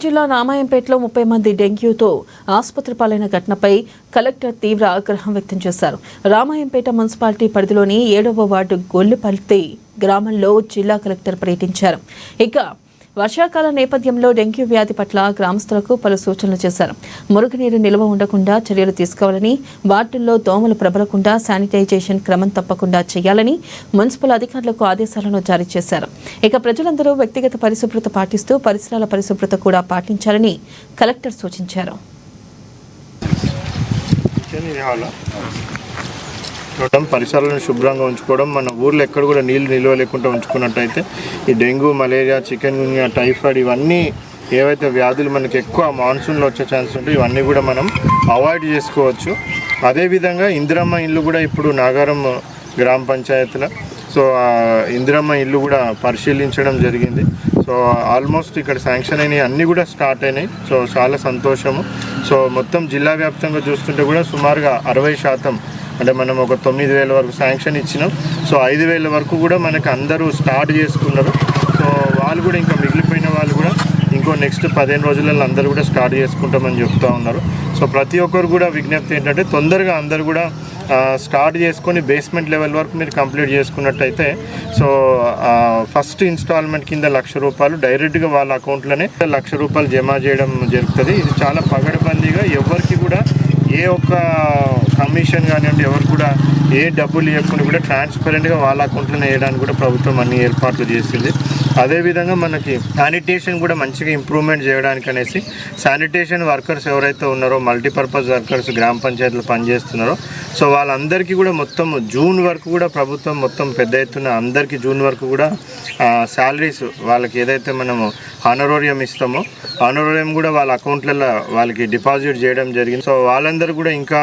జిల్లా రామాయంపేటలో 30 మంది డెంగ్యూతో ఆసుపత్రి పాలైన ఘటనపై కలెక్టర్ తీవ్ర ఆగ్రహం వ్యక్తం చేశారు. రామాయంపేట మున్సిపాలిటీ పరిధిలోని 7వ వార్డు గొల్లిపల్లి గ్రామంలో జిల్లా కలెక్టర్ పర్యటించారు. ఇక వర్షాకాల నేపథ్యంలో డెంగ్యూ వ్యాధి పట్ల గ్రామస్తులకు పలు సూచనలు చేశారు. మురుగునీరు నిల్వ ఉండకుండా చర్యలు తీసుకోవాలని, వార్డుల్లో దోమలు ప్రబలకుండా శానిటైజేషన్ క్రమం తప్పకుండా చేయాలని మున్సిపల్ అధికారులకు ఆదేశాలను జారీ చేశారు. ఇక ప్రజలందరూ వ్యక్తిగత పరిశుభ్రత పాటిస్తూ పరిసరాల పరిశుభ్రత కూడా పాటించాలని కలెక్టర్ సూచించారు. పరిసరాలను శుభ్రంగా ఉంచుకోవడం, మన ఊర్లో ఎక్కడ కూడా నీళ్లు నిల్వ లేకుండా ఉంచుకున్నట్టయితే ఈ డెంగ్యూ, మలేరియా, చికెన్ గున్యా, టైఫాయిడ్ ఇవన్నీ ఏవైతే వ్యాధులు మనకి ఎక్కువ మాన్సూన్లో వచ్చే ఛాన్సెస్ ఉంటాయి ఇవన్నీ కూడా మనం అవాయిడ్ చేసుకోవచ్చు. అదేవిధంగా ఇందిరమ్మ ఇల్లు కూడా ఇప్పుడు నాగారం గ్రామ పంచాయతీలో ఇందిరమ్మ ఇల్లు కూడా పరిశీలించడం జరిగింది. ఆల్మోస్ట్ ఇక్కడ శాంక్షన్ అయినాయి, అన్నీ కూడా స్టార్ట్ అయినాయి. చాలా సంతోషము. మొత్తం జిల్లా వ్యాప్తంగా చూస్తుంటే కూడా సుమారుగా 60% అంటే మనం ఒక 9,000 వరకు శాంక్షన్ ఇచ్చినాం. 5,000 వరకు కూడా మనకి అందరూ స్టార్ట్ చేసుకున్నారు. వాళ్ళు కూడా ఇంకా మిగిలిపోయిన వాళ్ళు కూడా ఇంకో నెక్స్ట్ 15 రోజులలో అందరూ కూడా స్టార్ట్ చేసుకుంటామని చెప్తూ ఉన్నారు. ప్రతి ఒక్కరు కూడా విజ్ఞప్తి ఏంటంటే తొందరగా అందరూ కూడా స్టార్ట్ చేసుకొని బేస్మెంట్ లెవెల్ వరకు మీరు కంప్లీట్ చేసుకున్నట్టయితే ఫస్ట్ ఇన్స్టాల్మెంట్ కింద ₹1,00,000 డైరెక్ట్గా వాళ్ళ అకౌంట్లోనే ₹1,00,000 జమ చేయడం జరుగుతుంది. ఇది చాలా పగడబందీగా ఎవరికి కూడా ఏ ఒక్క కమిషన్ కానివ్వండి, ఎవరు కూడా ఏ డబ్బులు ఇవ్వకుండా కూడా ట్రాన్స్పరెంట్గా వాళ్ళ అకౌంట్లోనే వేయడానికి కూడా ప్రభుత్వం అన్ని ఏర్పాట్లు చేసింది. అదేవిధంగా మనకి శానిటేషన్ కూడా మంచిగా ఇంప్రూవ్మెంట్ చేయడానికి అనేసి శానిటేషన్ వర్కర్స్ ఎవరైతే ఉన్నారో, మల్టీపర్పస్ వర్కర్స్ గ్రామ పంచాయతీలో పనిచేస్తున్నారో వాళ్ళందరికీ కూడా మొత్తం జూన్ వరకు కూడా ప్రభుత్వం మొత్తం పెద్ద ఎత్తున అందరికీ జూన్ వరకు కూడా శాలరీస్ వాళ్ళకి ఏదైతే మనము హానరోరియం ఇస్తామో హానరోరియం కూడా వాళ్ళ అకౌంట్లలో వాళ్ళకి డిపాజిట్ చేయడం జరిగింది. వాళ్ళందరూ కూడా ఇంకా